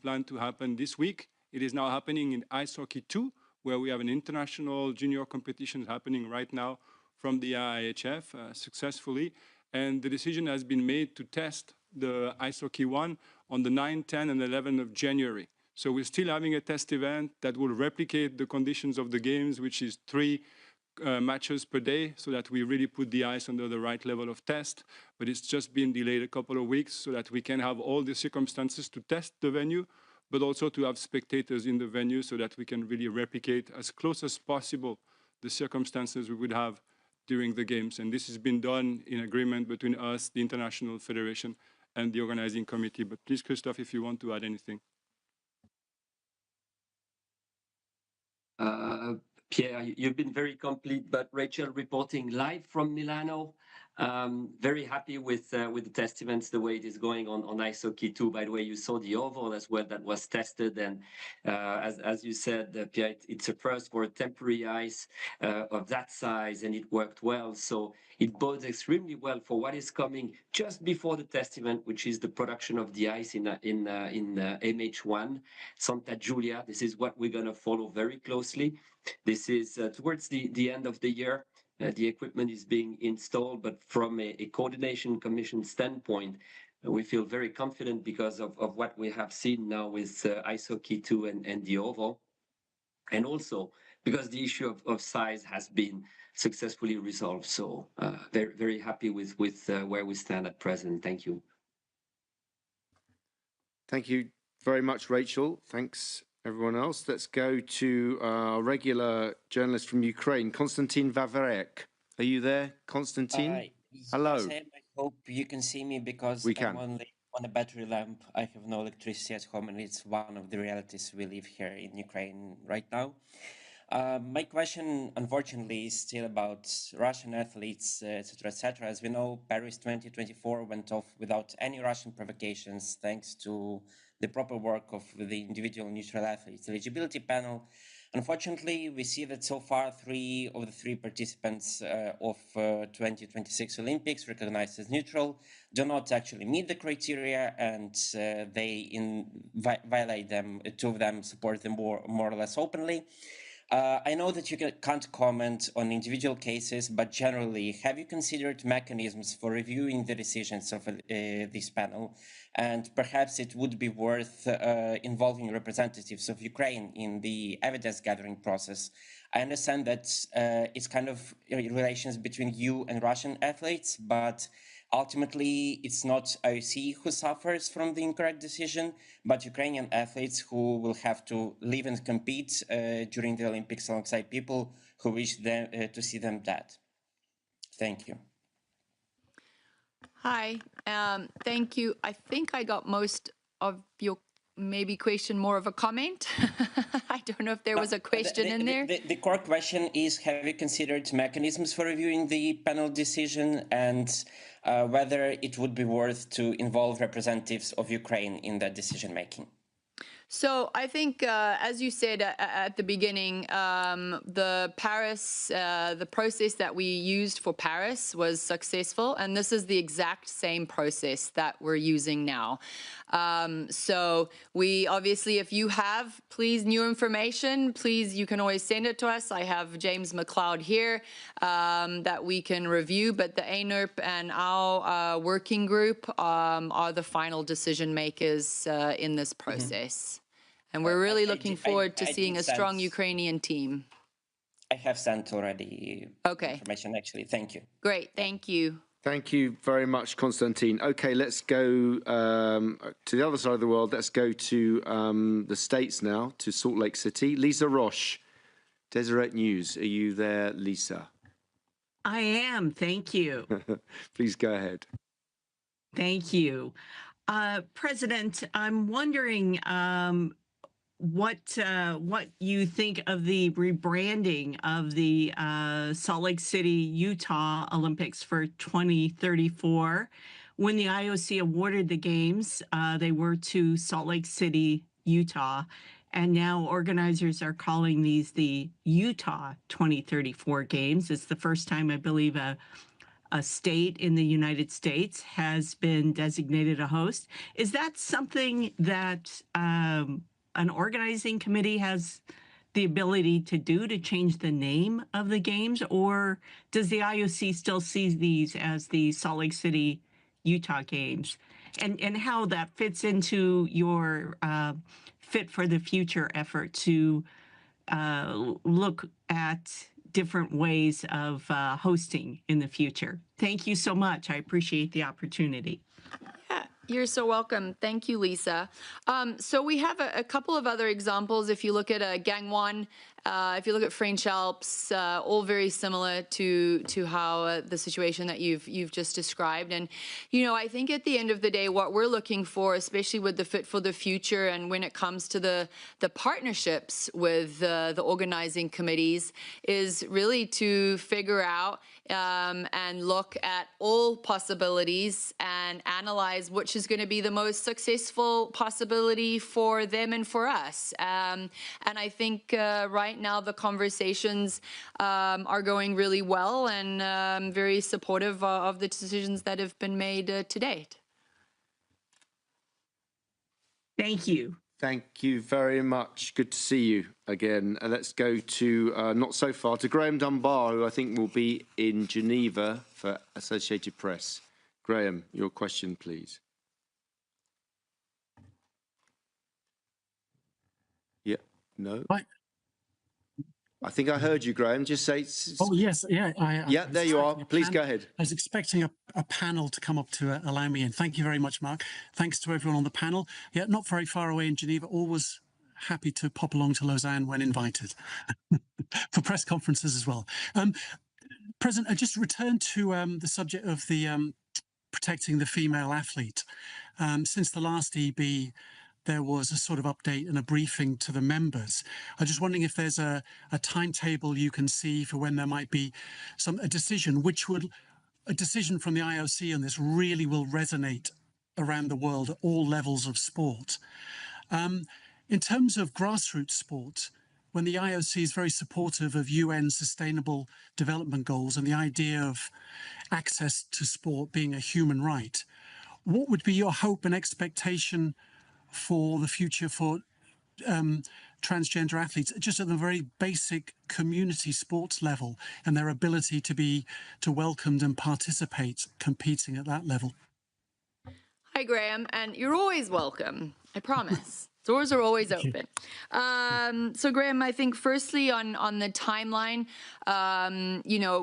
planned to happen this week. It is now happening in ice hockey 2, where we have an international junior competition happening right now from the IHF successfully. And the decision has been made to test the ice hockey 1 on the 9, 10, and 11 of January. So we're still having a test event that will replicate the conditions of the games, which is 3 matches per day, so that we really put the ice under the right level of test. But it's just been delayed a couple of weeks so that we can have all the circumstances to test the venue, but also to have spectators in the venue so that we can really replicate as close as possible the circumstances we would have during the games. And this has been done in agreement between us, the International Federation, and the organizing committee. But please, Christophe, if you want to add anything. Pierre, you've been very complete, but Rachel reporting live from Milano. Very happy with the test events, the way it is going on ice hockey 2. By the way, you saw the oval as well that was tested, and as you said, Pierre, it's a first for a temporary ice of that size, and it worked well. So it bodes extremely well for what is coming just before the test event, which is the production of the ice in MH1 Santa Giulia. This is what we're going to follow very closely. This is towards the end of the year. The equipment is being installed, but from a coordination commission standpoint, we feel very confident because of what we have seen now with ice hockey 2 and the oval. And also because the issue of size has been successfully resolved. So very, very happy with where we stand at present. Thank you. Thank you very much, Rachel. Thanks, everyone else. Let's go to our regular journalist from Ukraine, Konstantin Vavrek. Are you there, Konstantin? Hello. Yes, I hope you can see me because I'm only on a battery lamp. I have no electricity at home, and it's one of the realities we live here in Ukraine right now. My question, unfortunately, is still about Russian athletes, etc., etc. As we know, Paris 2024 went off without any Russian provocations, thanks to the proper work of the individual neutral athletes eligibility panel. Unfortunately, we see that so far 3 of the 3 participants of 2026 Olympics recognized as neutral do not actually meet the criteria, and they violate them. 2 of them support them more or less openly. I know that you can't comment on individual cases, but generally, have you considered mechanisms for reviewing the decisions of this panel? And perhaps it would be worth involving representatives of Ukraine in the evidence gathering process. I understand that it's kind of relations between you and Russian athletes, but ultimately, it's not IOC who suffers from the incorrect decision, but Ukrainian athletes who will have to live and compete during the Olympics alongside people who wish to see them dead. Thank you. Hi, thank you. I think I got most of your maybe question, more of a comment. I don't know if there was a question in there. The core question is, have you considered mechanisms for reviewing the panel decision, and whether it would be worth to involve representatives of Ukraine in that decision making? So I think, as you said at the beginning, the process that we used for Paris was successful, and this is the exact same process that we're using now. So we obviously, if you have, please, new information, please, you can always send it to us. I have James McLeod here that we can review, but the ANERP and our working group are the final decision makers in this process. And we're really looking forward to seeing a strong Ukrainian team. I have sent already information, actually. Thank you. Great. Thank you. Thank you very much, Konstantin. Okay, let's go to the other side of the world. Let's go to the States now, to Salt Lake City. Lisa Roche, Deseret News. Are you there, Lisa? I am. Thank you. Please go ahead. Thank you. President, I'm wondering what you think of the rebranding of the Salt Lake City, Utah Olympics for 2034. When the IOC awarded the games, they were to Salt Lake City, Utah, and now organizers are calling these the Utah 2034 games. It's the first time, I believe, a a state in the United States has been designated a host. Is that something that an organizing committee has the ability to do, to change the name of the games, or does the IOC still see these as the Salt Lake City, Utah games? And how that fits into your Fit for the Future effort to look at different ways of hosting in the future. Thank you so much. I appreciate the opportunity. Yeah, you're so welcome. Thank you, Lisa. So we have a couple of other examples. If you look at Gangwon, if you look at French Alps, all very similar to how the situation that you've just described. And I think at the end of the day, what we're looking for, especially with the Fit for the Future, and when it comes to the partnerships with the organizing committees, is really to figure out and look at all possibilities and analyze which is going to be the most successful possibility for them and for us. And I think right now the conversations are going really well, and very supportive of the decisions that have been made to date. Thank you. Thank you very much. Good to see you again. Let's go to, not so far, to Graham Dunbar, who I think will be in Geneva for Associated Press. Graham, your question, please. Yeah, no? Right. I think I heard you, Graham. Just say... Oh, yes, yeah. Yeah, there you are. Please go ahead. I was expecting a panel to come up to allow me in. Thank you very much, Mark. Thanks to everyone on the panel. Yeah, not very far away in Geneva. Always happy to pop along to Lausanne when invited for press conferences as well. President, I just returned to the subject of the protecting the female athlete. Since the last EB, there was a sort of update and a briefing to the members. I'm just wondering if there's a timetable you can see for when there might be a decision from the IOC on this really will resonate around the world at all levels of sport. In terms of grassroots sport, when the IOC is very supportive of UN Sustainable Development Goals and the idea of access to sport being a human right, what would be your hope and expectation for the future for transgender athletes, just at the very basic community sports level, and their ability to be welcomed and participate, competing at that level? Hi, Graham, and you're always welcome. I promise. Doors are always open. So, Graham, I think firstly on the timeline,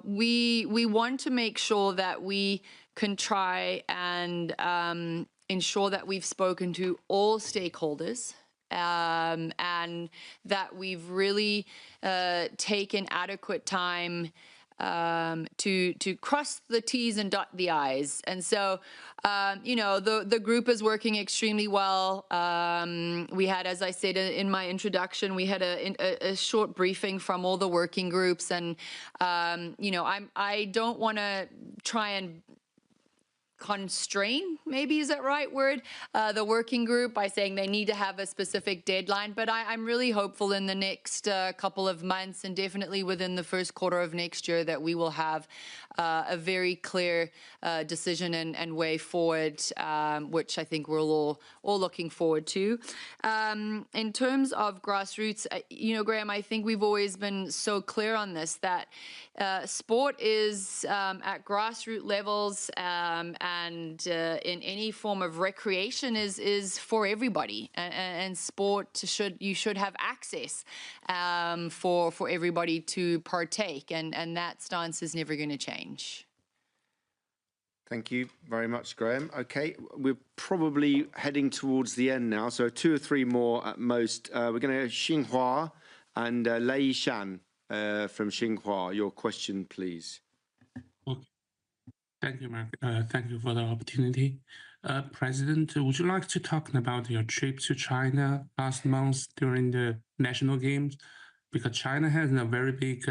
we want to make sure that we can try and ensure that we've spoken to all stakeholders, and that we've really taken adequate time to cross the T's and dot the I's. And so, the group is working extremely well. We had, as I said in my introduction, we had a short briefing from all the working groups, and I don't want to try and constrain, maybe is that right word, the working group by saying they need to have a specific deadline, but I'm really hopeful in the next couple of months, and definitely within the first quarter of next year, that we will have a very clear decision and way forward, which I think we're all looking forward to. In terms of grassroots, Graham, I think we've always been so clear on this, that sport is at grassroots levels, and in any form of recreation is for everybody, and sport you should have access for everybody to partake, and that stance is never going to change. Thank you very much, Graham. Okay, we're probably heading towards the end now, so 2 or 3 more at most. We're going to go Xinhua and Lei Shan from Xinhua. Your question, please. Okay. Thank you, Mark. Thank you for the opportunity. President, would you like to talk about your trip to China last month during the national games? Because China has a very big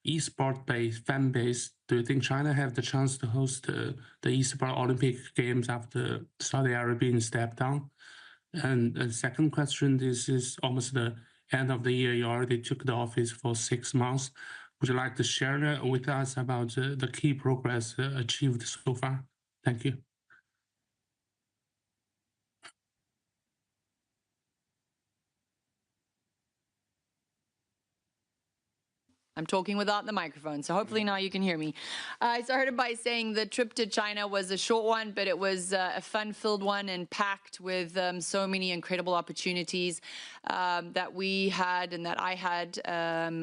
e-sport fan base. Do you think China have the chance to host the e-sport Olympic Games after Saudi Arabia stepped down? And the second question, this is almost the end of the year. You already took the office for 6 months. Would you like to share with us about the key progress achieved so far? Thank you. I'm talking without the microphone, so hopefully now you can hear me. I started by saying the trip to China was a short one, but it was a fun-filled one and packed with so many incredible opportunities that we had and that I had.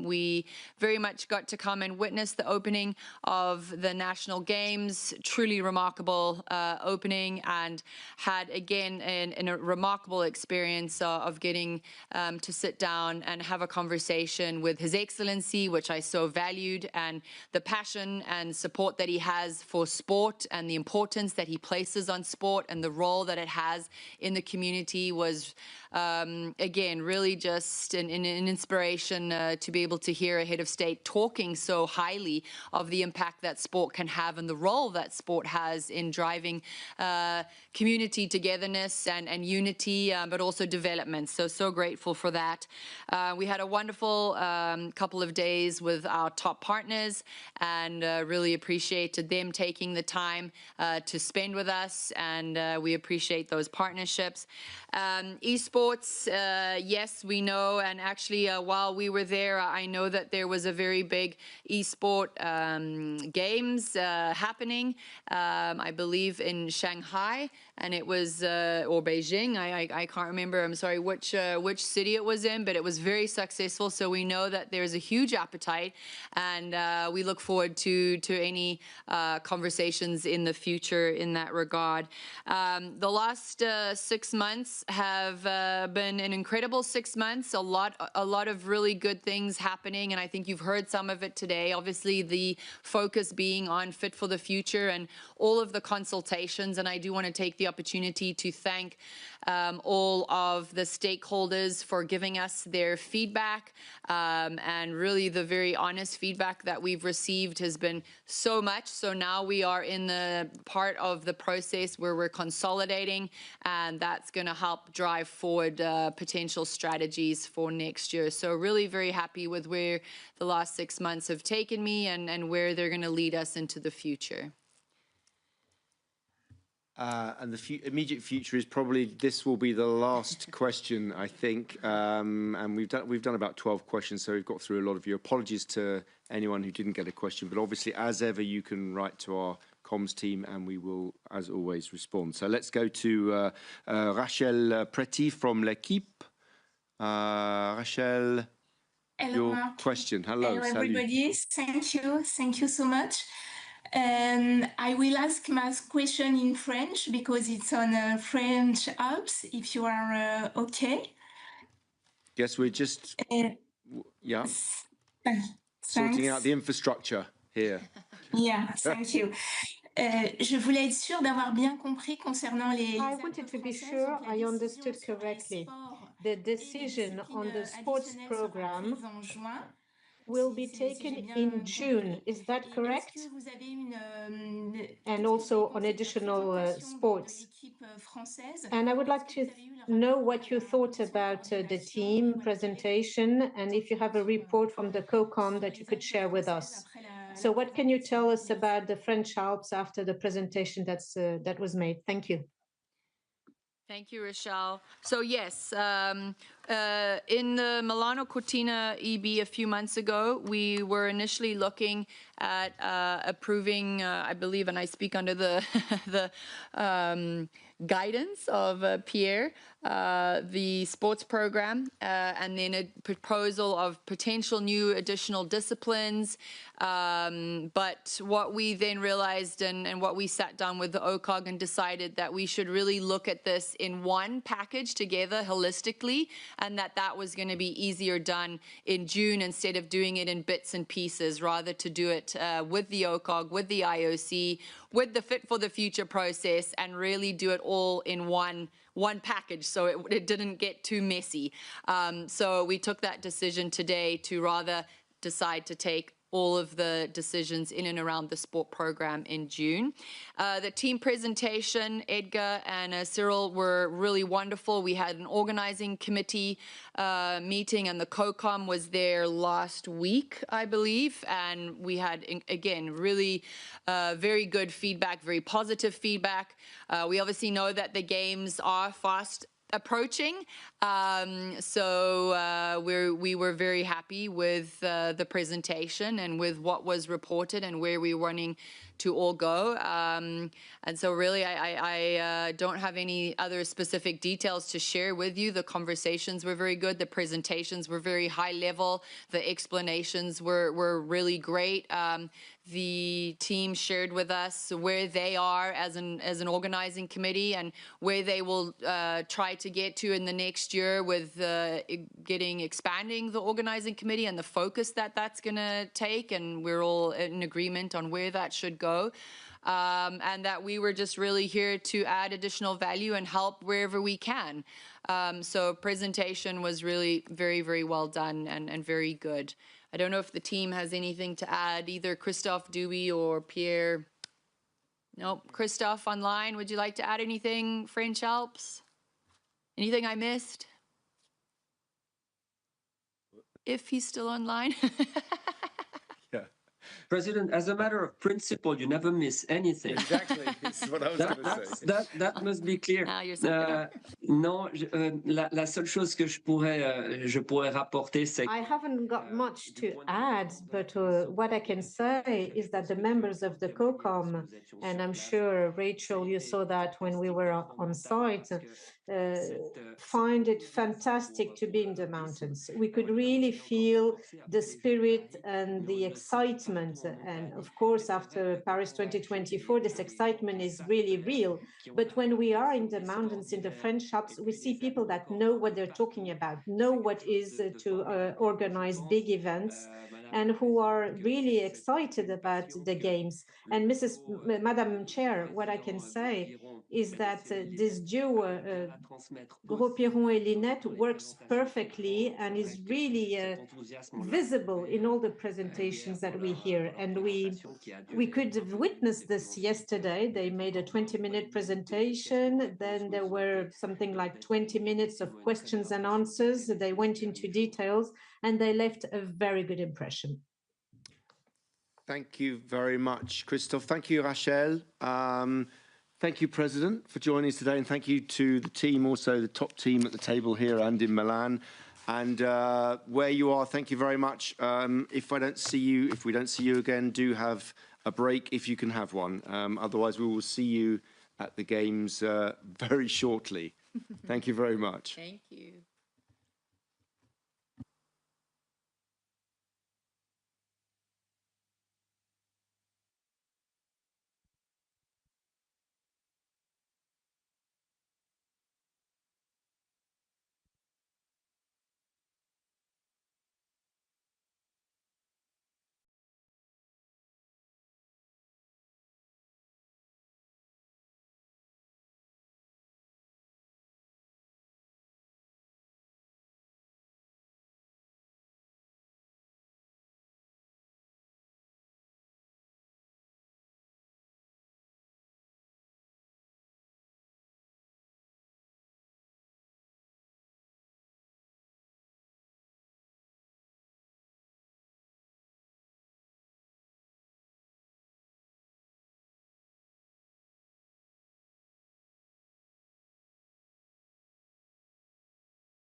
We very much got to come and witness the opening of the National Games, truly remarkable opening, and had again a remarkable experience of getting to sit down and have a conversation with His Excellency, which I so valued, and the passion and support that he has for sport and the importance that he places on sport and the role that it has in the community was, again, really just an inspiration to be able to hear a head of state talking so highly of the impact that sport can have and the role that sport has in driving community togetherness and unity, but also development. So grateful for that. We had a wonderful couple of days with our top partners and really appreciated them taking the time to spend with us, and we appreciate those partnerships. Esports, yes, we know, and actually while we were there, I know that there was a very big esport games happening, I believe in Shanghai, and it was, or Beijing, I can't remember, I'm sorry, which city it was in, but it was very successful, so we know that there's a huge appetite, and we look forward to any conversations in the future in that regard. The last 6 months have been an incredible 6 months, a lot of really good things happening, and I think you've heard some of it today. Obviously, the focus being on Fit for the Future and all of the consultations, and I do want to take the opportunity to thank all of the stakeholders for giving us their feedback, and really the very honest feedback that we've received has been so much. So now we are in the part of the process where we're consolidating, and that's going to help drive forward potential strategies for next year. So really very happy with where the last 6 months have taken me and where they're going to lead us into the future. And the immediate future is probably, this will be the last question, I think. And we've done about 12 questions, so we've got through a lot of you. Apologies to anyone who didn't get a question, but obviously, as ever, you can write to our comms team and we will, as always, respond. So let's go to Rachel Preti from L'Equipe. Rachel, hello, your Mark. question. Hello, everybody. Thank you so much. I will ask my question in French because it's on French Alps, if you are okay. Yes, we're just sorting out the infrastructure here. Yeah, thank you. Je voulais être sûre d'avoir bien compris concernant les I wanted to be sure I understood correctly. The decision on the sports program will be taken in June. Is that correct? And also on additional sports. And I would like to know what you thought about the team presentation and if you have a report from the COCOM that you could share with us. So what can you tell us about the French Alps after the presentation that was made? Thank you. Thank you, Rochelle. So yes, in the Milano Cortina EB a few months ago, we were initially looking at approving, I believe, and I speak under the guidance of Pierre, the sports program, and then a proposal of potential new additional disciplines. But what we then realized and what we sat down with the OCOG and decided that we should really look at this in one package together holistically, and that was going to be easier done in June instead of doing it in bits and pieces, rather to do it with the OCOG, with the IOC, with the Fit for the Future process, and really do it all in one package, so it didn't get too messy. So we took that decision today to rather decide to take all of the decisions in and around the sport program in June. The team presentation, Edgar and Cyril, were really wonderful. We had an organizing committee meeting, and the COCOM was there last week, I believe, and we had, again, really very good feedback, very positive feedback. We obviously know that the games are fast approaching, so we were very happy with the presentation and with what was reported and where we were wanting to all go, and so really I don't have any other specific details to share with you. The conversations were very good, the presentations were very high level, the explanations were really great. The team shared with us where they are as an organizing committee and where they will try to get to in the next year with expanding the organizing committee and the focus that that's going to take, and we're all in agreement on where that should go. And that we were just really here to add additional value and help wherever we can. So presentation was really very, very well done and very good. I don't know if the team has anything to add, either Christophe, Dewey, or Pierre. Nope. Christophe online, would you like to add anything, French Alps? Anything I missed? If he's still online. President, as a matter of principle, you never miss anything. Exactly, that's what I was going to say. That must be clear. Non, la seule chose que je pourrais rapporter, c'est I haven't got much to add, but what I can say is that the members of the COCOM, and I'm sure, Rachel, you saw that when we were on site, find it fantastic to be in the mountains. We could really feel the spirit and the excitement. And of course, after Paris 2024, this excitement is really real. But when we are in the mountains, in the French Alps, we see people that know what they're talking about, know what is to organize big events, and who are really excited about the games. And Madam Chair, what I can say is that this duo, Gros-Piron and Linette, works perfectly and is really visible in all the presentations that we hear. And we could have witnessed this yesterday. They made a 20-minute presentation. Then there were something like 20 minutes of questions and answers. They went into details and they left a very good impression. Thank you very much, Christophe. Thank you, Rachel. Thank you, President, for joining us today, and thank you to the team, also the top team at the table here and in Milan. And where you are, thank you very much. If we don't see you again, do have a break if you can have one. Otherwise, we will see you at the games very shortly. Thank you very much. Thank you.